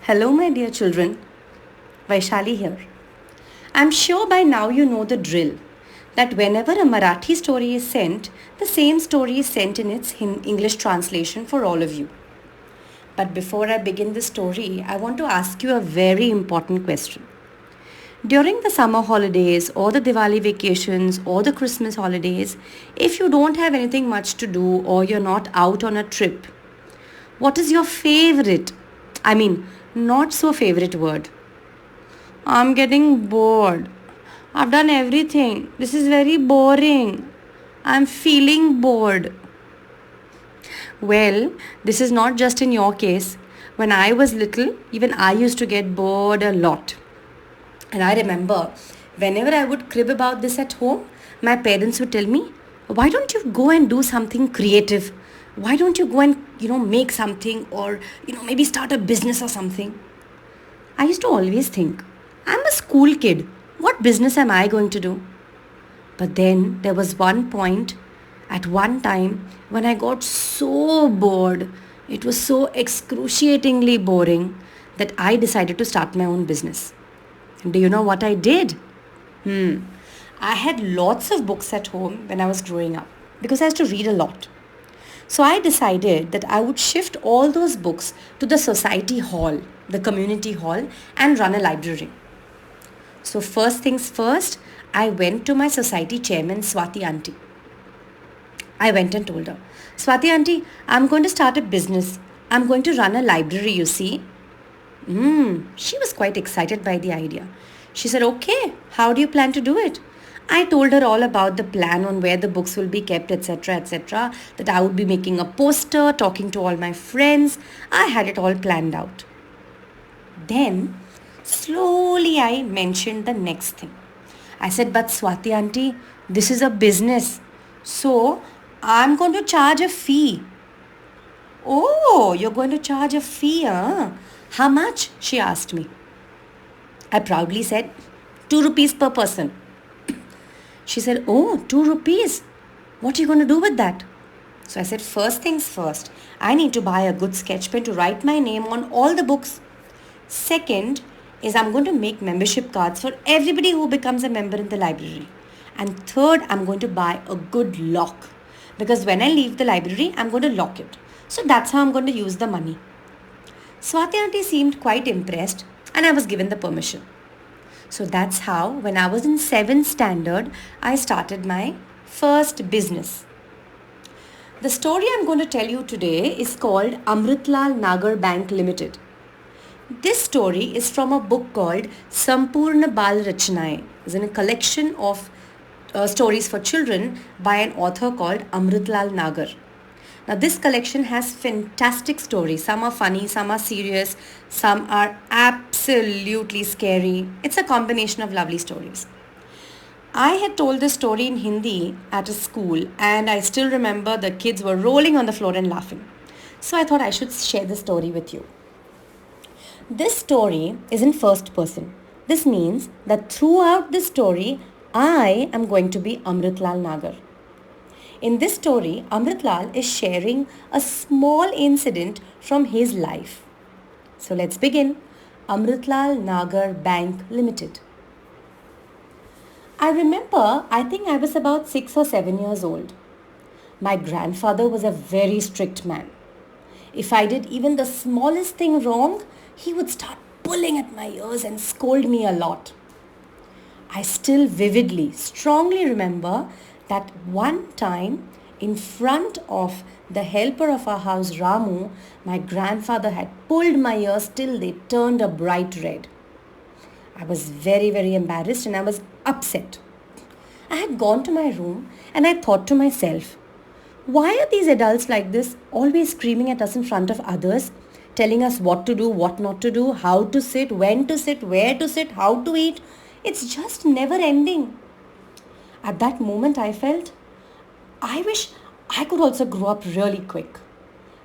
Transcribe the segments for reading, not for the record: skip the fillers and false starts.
Hello, my dear children. Vaishali here. I'm sure by now you know the drill that whenever a Marathi story is sent, the same story is sent in its English translation for all of you. But before I begin the story, I want to ask you a very important question. During the summer holidays or the Diwali vacations or the Christmas holidays, if you don't have anything much to do or you're not out on a trip, what is your favorite? Not so favorite word. I'm getting bored. I've done everything. This is very boring. I'm feeling bored. Well, this is not just in your case. When I was little, even I used to get bored a lot. And I remember whenever I would crib about this at home, my parents would tell me, why don't you go and do something creative? Why don't you go and, make something or, maybe start a business or something? I used to always think, I'm a school kid. What business am I going to do? But then there was one point at one time when I got so bored. It was so excruciatingly boring that I decided to start my own business. And do you know what I did? I had lots of books at home when I was growing up because I used to read a lot. So I decided that I would shift all those books to the society hall, the community hall, and run a library. So first things first, I went to my society chairman, Swati Auntie. I went and told her, Swati Auntie, I'm going to start a business. I'm going to run a library, you see. She was quite excited by the idea. She said, okay, how do you plan to do it? I told her all about the plan on where the books will be kept, etc., that I would be making a poster, talking to all my friends. I had it all planned out. Then, slowly I mentioned the next thing. I said, but Swati Auntie, this is a business. So, I'm going to charge a fee. Oh, you're going to charge a fee, huh? How much? She asked me. I proudly said, 2 rupees per person. She said, oh, 2 rupees. What are you going to do with that? So I said, first things first, I need to buy a good sketch pen to write my name on all the books. Second is I'm going to make membership cards for everybody who becomes a member in the library. And third, I'm going to buy a good lock. Because when I leave the library, I'm going to lock it. So that's how I'm going to use the money. Swati Auntie seemed quite impressed and I was given the permission. So that's how, when I was in 7th standard, I started my first business. The story I'm going to tell you today is called Amritlal Nagar Bank Limited. This story is from a book called Sampurna Bal Rachnaye. It's in a collection of stories for children by an author called Amritlal Nagar. Now this collection has fantastic stories. Some are funny, some are serious, some are absolutely scary. It's a combination of lovely stories. I had told this story in Hindi at a school and I still remember the kids were rolling on the floor and laughing. So I thought I should share the story with you. This story is in first person. This means that throughout the story, I am going to be Amritlal Nagar. In this story, Amritlal is sharing a small incident from his life. So let's begin. Amritlal Nagar Bank Limited. I remember, I think I was about 6 or 7 years old. My grandfather was a very strict man. If I did even the smallest thing wrong, he would start pulling at my ears and scold me a lot. I still vividly, strongly remember that one time in front of the helper of our house, Ramu, my grandfather had pulled my ears till they turned a bright red. I was very, very embarrassed and I was upset. I had gone to my room and I thought to myself, why are these adults like this always screaming at us in front of others, telling us what to do, what not to do, how to sit, when to sit, where to sit, how to eat? It's just never ending. At that moment, I felt, I wish I could also grow up really quick.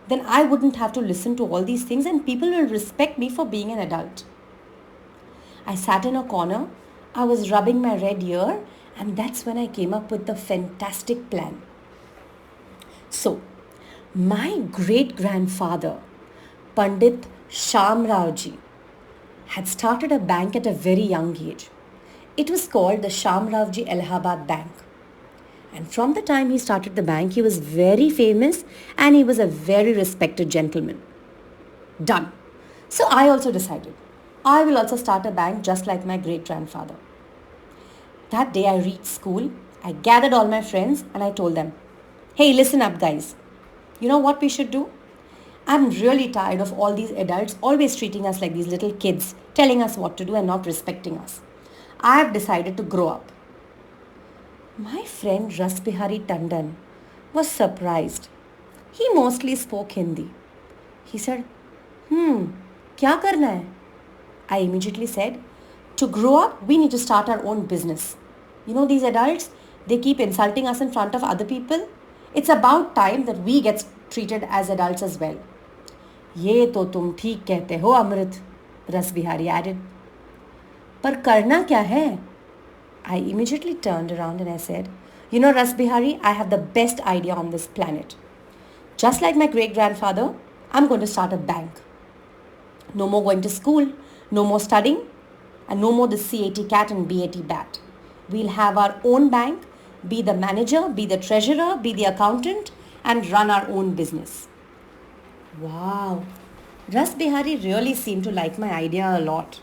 Then I wouldn't have to listen to all these things and people will respect me for being an adult. I sat in a corner, I was rubbing my red ear, and that's when I came up with the fantastic plan. So, my great grandfather, Pandit Shamrao ji, had started a bank at a very young age. It was called the Shamravji Allahabad Bank. And from the time he started the bank, he was very famous and he was a very respected gentleman. Done. So I also decided I will also start a bank just like my great grandfather. That day I reached school, I gathered all my friends and I told them, hey, listen up, guys. You know what we should do? I'm really tired of all these adults always treating us like these little kids, telling us what to do and not respecting us. I've decided to grow up. My friend Ras Bihari Tandon was surprised. He mostly spoke Hindi. He said, क्या करना है? I immediately said, to grow up, we need to start our own business. You know these adults, they keep insulting us in front of other people. It's about time that we get treated as adults as well. ये तो तुम ठीक कहते हो अमृत, रस Bihari added. पर करना क्या है? I immediately turned around and I said, you know Ras Bihari, I have the best idea on this planet. Just like my great-grandfather, I'm going to start a bank. No more going to school, no more studying, and no more the CAT cat and BAT bat. We'll have our own bank, be the manager, be the treasurer, be the accountant, and run our own business. Wow, Ras Bihari really seemed to like my idea a lot.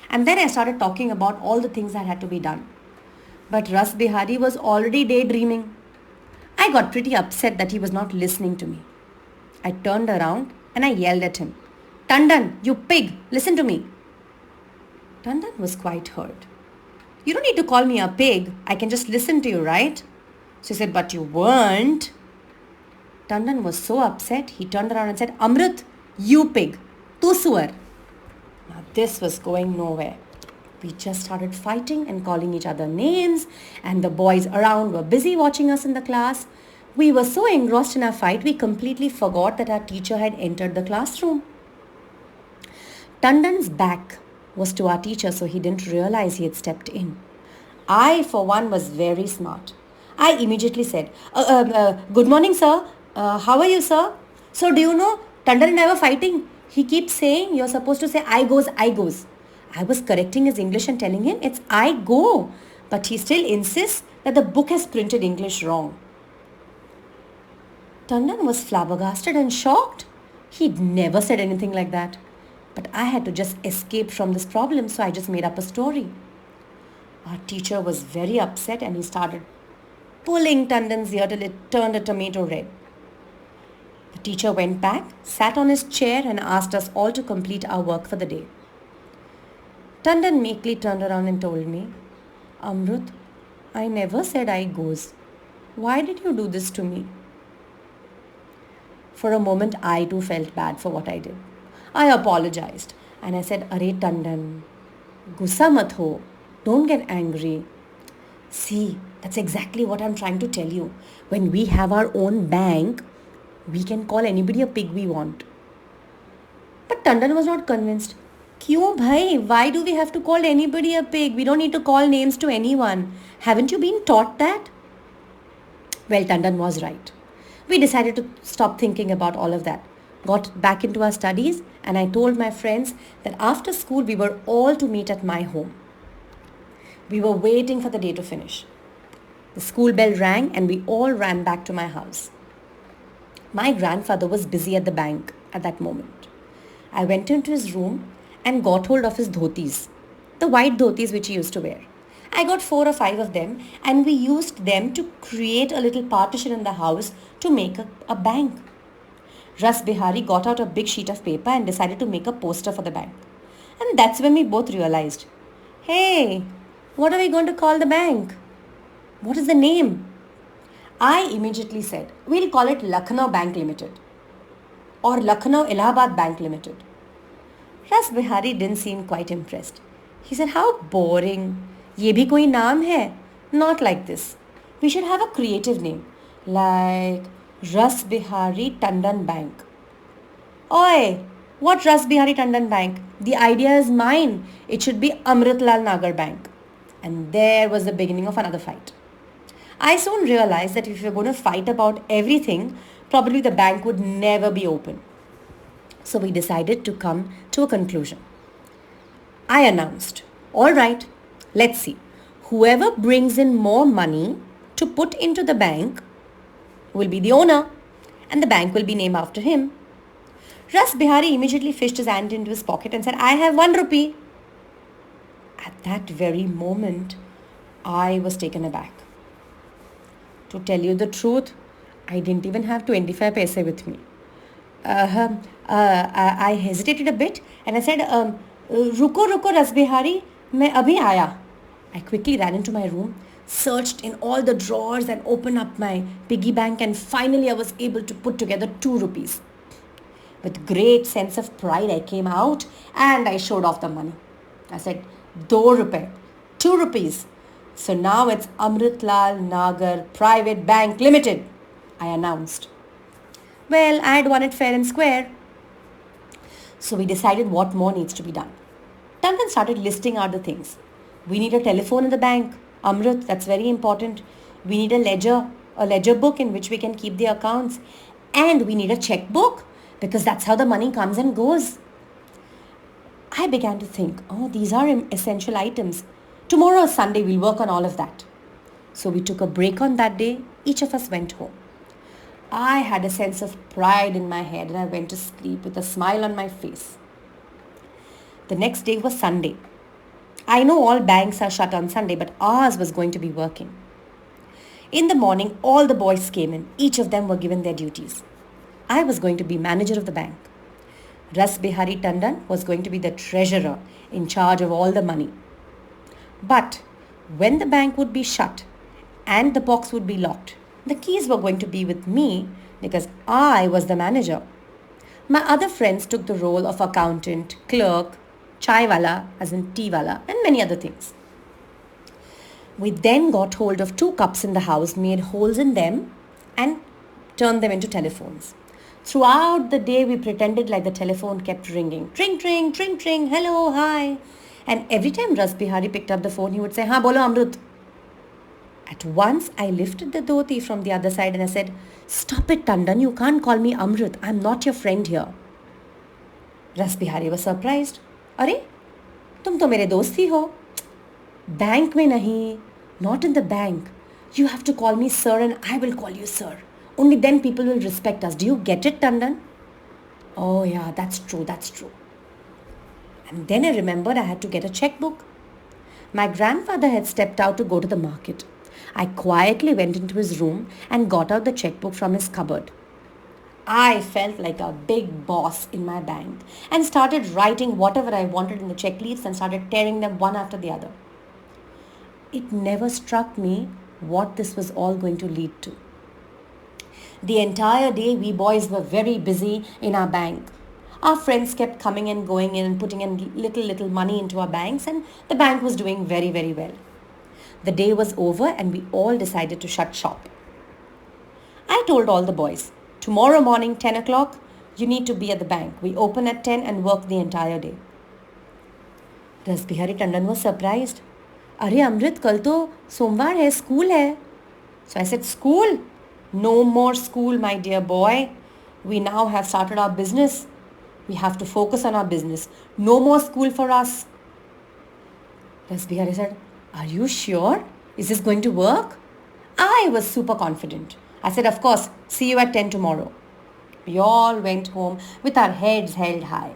And then I started talking about all the things that had to be done. But Ras Bihari was already daydreaming. I got pretty upset that he was not listening to me. I turned around and I yelled at him, Tandon, you pig, listen to me. Tandon was quite hurt. You don't need to call me a pig. I can just listen to you, right? She said, but you weren't. Tandon was so upset, he turned around and said, Amrit, you pig, tu suar. Now this was going nowhere. We just started fighting and calling each other names, and the boys around were busy watching us in the class. We were so engrossed in our fight, we completely forgot that our teacher had entered the classroom. Tandon's back was to our teacher, so he didn't realize he had stepped in. I, for one, was very smart. I immediately said, good morning, sir. How are you, sir? So do you know, Tandon and I were fighting. He keeps saying you're supposed to say I goes, I goes. I was correcting his English and telling him it's I go. But he still insists that the book has printed English wrong. Tandon was flabbergasted and shocked. He'd never said anything like that. But I had to just escape from this problem, so I just made up a story. Our teacher was very upset and he started pulling Tandon's ear till it turned a tomato red. The teacher went back, sat on his chair and asked us all to complete our work for the day. Tandon meekly turned around and told me, Amrut, I never said I goes. Why did you do this to me? For a moment, I too felt bad for what I did. I apologized and I said, Are Tandon, gussa mat ho, don't get angry. See, that's exactly what I'm trying to tell you. When we have our own bank, we can call anybody a pig we want. But Tandon was not convinced. Kyun bhai? Why do we have to call anybody a pig? We don't need to call names to anyone. Haven't you been taught that? Well, Tandon was right. We decided to stop thinking about all of that. Got back into our studies and I told my friends that after school we were all to meet at my home. We were waiting for the day to finish. The school bell rang and we all ran back to my house. My grandfather was busy at the bank at that moment. I went into his room and got hold of his dhotis, the white dhotis which he used to wear. I got 4 or 5 of them and we used them to create a little partition in the house to make a bank. Ras Bihari got out a big sheet of paper and decided to make a poster for the bank. And that's when we both realized, hey, what are we going to call the bank? What is the name? I immediately said, we'll call it Lucknow Bank Limited or Lucknow Allahabad Bank Limited. Ras Bihari didn't seem quite impressed. He said, how boring. Ye bhi koi naam hai? Not like this. We should have a creative name like Ras Bihari Tandon Bank. Oi, what Ras Bihari Tandon Bank? The idea is mine. It should be Amritlal Nagar Bank. And there was the beginning of another fight. I soon realized that if we were going to fight about everything, probably the bank would never be open. So we decided to come to a conclusion. I announced, all right, let's see. Whoever brings in more money to put into the bank will be the owner, and the bank will be named after him. Ras Bihari immediately fished his hand into his pocket and said, I have 1 rupee. At that very moment, I was taken aback. To tell you the truth, I didn't even have 25 paise with me. I hesitated a bit and I said, Ruko, Ruko, Rasbihari, मैं अभी आया. I quickly ran into my room, searched in all the drawers and opened up my piggy bank, and finally I was able to put together 2 rupees. With great sense of pride, I came out and I showed off the money. I said, 2 rupees, 2 rupees. So now it's Amritlal Nagar Private Bank Limited, I announced. Well, I had won it fair and square. So we decided what more needs to be done. Duncan started listing out the things. We need a telephone in the bank. Amrit, that's very important. We need a ledger book in which we can keep the accounts. And we need a checkbook because that's how the money comes and goes. I began to think, oh, these are essential items. Tomorrow is Sunday, we'll work on all of that. So we took a break on that day. Each of us went home. I had a sense of pride in my head and I went to sleep with a smile on my face. The next day was Sunday. I know all banks are shut on Sunday, but ours was going to be working. In the morning, all the boys came in. Each of them were given their duties. I was going to be manager of the bank. Ras Bihari Tandon was going to be the treasurer in charge of all the money. But when the bank would be shut and the box would be locked, the keys were going to be with me because I was the manager. My other friends took the role of accountant, clerk, chai wala, as in tea wala, and many other things. We then got hold of 2 cups in the house, made holes in them, and turned them into telephones. Throughout the day, we pretended like the telephone kept ringing. Tring, tring, tring, tring, hello, hi. And every time Ras Bihari picked up the phone, he would say, Haan, bolo Amrut. At once, I lifted the dhoti from the other side and I said, Stop it, Tandon, you can't call me Amrut. I'm not your friend here. Ras Bihari was surprised. Arey, तुम तो मेरे दोस्त ही हो. Bank में नहीं, not in the bank. You have to call me sir and I will call you sir. Only then people will respect us. Do you get it, Tandon? Oh yeah, that's true, that's true. And then I remembered I had to get a checkbook. My grandfather had stepped out to go to the market. I quietly went into his room and got out the checkbook from his cupboard. I felt like a big boss in my bank and started writing whatever I wanted in the check leaves and started tearing them one after the other. It never struck me what this was all going to lead to. The entire day we boys were very busy in our bank. Our friends kept coming and going in and putting in little money into our banks, and the bank was doing very, very well. The day was over and we all decided to shut shop. I told all the boys, tomorrow morning 10 o'clock, you need to be at the bank. We open at 10 and work the entire day. Ras Bihari Tandon was surprised. Arey Amrit, kal to Somvar hai, school hai. So I said, school? No more school, my dear boy. We now have started our business. We have to focus on our business. No more school for us. Ras Bihari said, are you sure? Is this going to work? I was super confident. I said, of course, see you at 10 tomorrow. We all went home with our heads held high.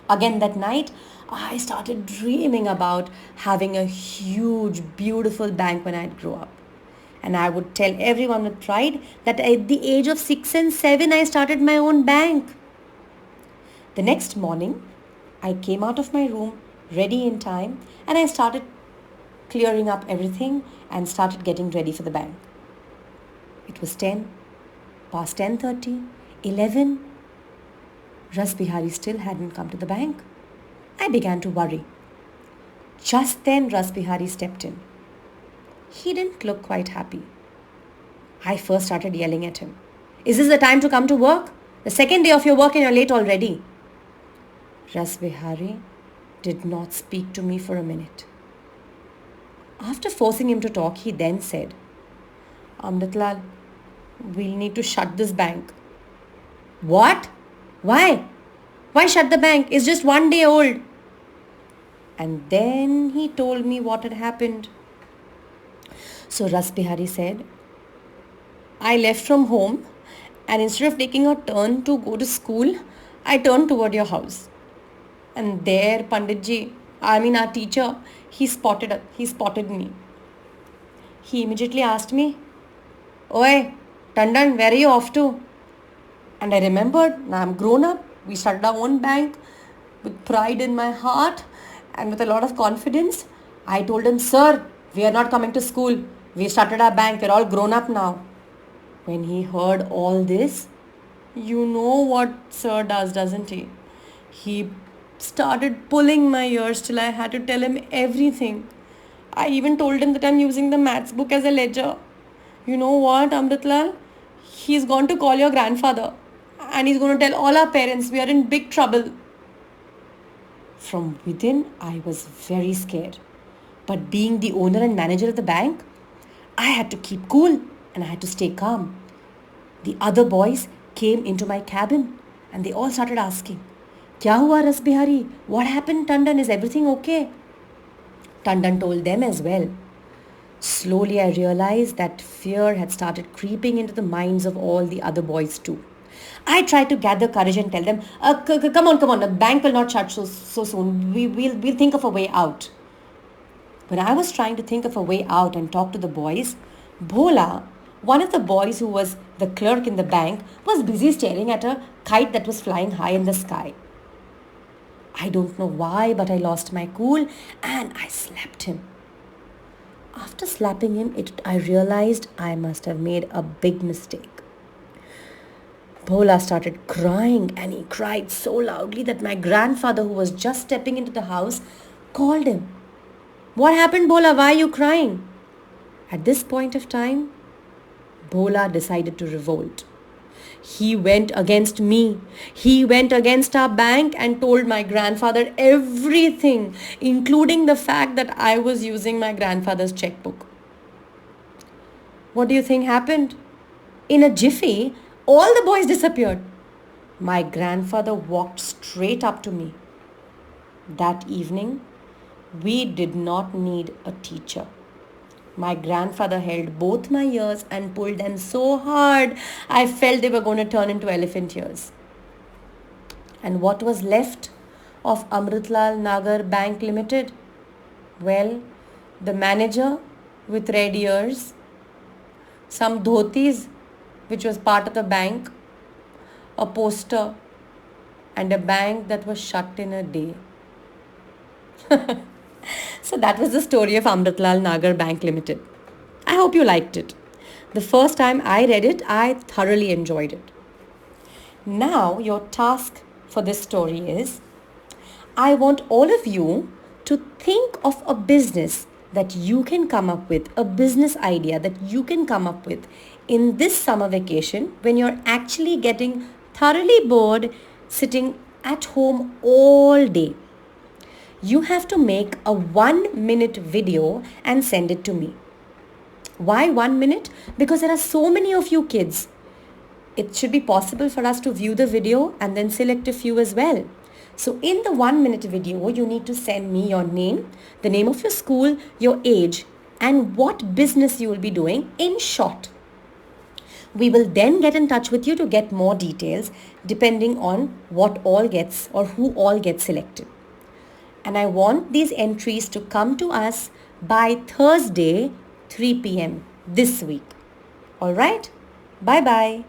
Again that night, I started dreaming about having a huge, beautiful bank when I'd grow up. And I would tell everyone with pride that at the age of 6 and 7, I started my own bank. The next morning, I came out of my room ready in time and I started clearing up everything and started getting ready for the bank. It was 10, past 10:30, 11. Ras Bihari still hadn't come to the bank. I began to worry. Just then Ras Bihari stepped in. He didn't look quite happy. I first started yelling at him. Is this the time to come to work? The second day of your work and you're late already. Ras Bihari did not speak to me for a minute. After forcing him to talk, he then said, Amritlal, we'll need to shut this bank. What? Why? Why shut the bank? It's just 1 day old. And then he told me what had happened. So Ras Bihari said, I left from home, and instead of taking a turn to go to school, I turned toward your house. And there, Panditji, our teacher, he spotted me. He immediately asked me, Oi, Tandon, where are you off to? And I remembered, now I'm grown up. We started our own bank with pride in my heart and with a lot of confidence. I told him, Sir, we are not coming to school. We started our bank. We're all grown up now. When he heard all this, you know what Sir does, doesn't he? He started pulling my ears till I had to tell him everything. I even told him that I'm using the maths book as a ledger. You know what, Amritlal? He's gone to call your grandfather and he's going to tell all our parents we are in big trouble. From within, I was very scared. But being the owner and manager of the bank, I had to keep cool and I had to stay calm. The other boys came into my cabin and they all started asking, Kya hua Ras Bihari? What happened, Tandon? Is everything okay? Tandon told them as well. Slowly I realized that fear had started creeping into the minds of all the other boys too. I tried to gather courage and tell them, come on, the bank will not shut so soon. We'll think of a way out. When I was trying to think of a way out and talk to the boys, Bhola, one of the boys who was the clerk in the bank, was busy staring at a kite that was flying high in the sky. I don't know why, but I lost my cool and I slapped him. After slapping him, I realized I must have made a big mistake. Bhola started crying and he cried so loudly that my grandfather, who was just stepping into the house, called him. What happened, Bhola? Why are you crying? At this point of time, Bhola decided to revolt. He went against me. He went against our bank and told my grandfather everything, including the fact that I was using my grandfather's checkbook. What do you think happened? In a jiffy, all the boys disappeared. My grandfather walked straight up to me. That evening, we did not need a teacher. My grandfather held both my ears and pulled them so hard, I felt they were going to turn into elephant ears. And what was left of Amritlal Nagar Bank Limited? Well, the manager with red ears, some dhotis, which was part of the bank, a poster, and a bank that was shut in a day. So that was the story of Amritlal Nagar Bank Limited. I hope you liked it. The first time I read it, I thoroughly enjoyed it. Now your task for this story is, I want all of you to think of a business that you can come up with, a business idea that you can come up with in this summer vacation when you're actually getting thoroughly bored sitting at home all day. You have to make a 1-minute video and send it to me. Why 1 minute? Because there are so many of you kids. It should be possible for us to view the video and then select a few as well. So in the 1-minute video, you need to send me your name, the name of your school, your age, and what business you will be doing in short. We will then get in touch with you to get more details depending on what all gets or who all gets selected. And I want these entries to come to us by Thursday, 3 p.m. this week. All right? Bye-bye.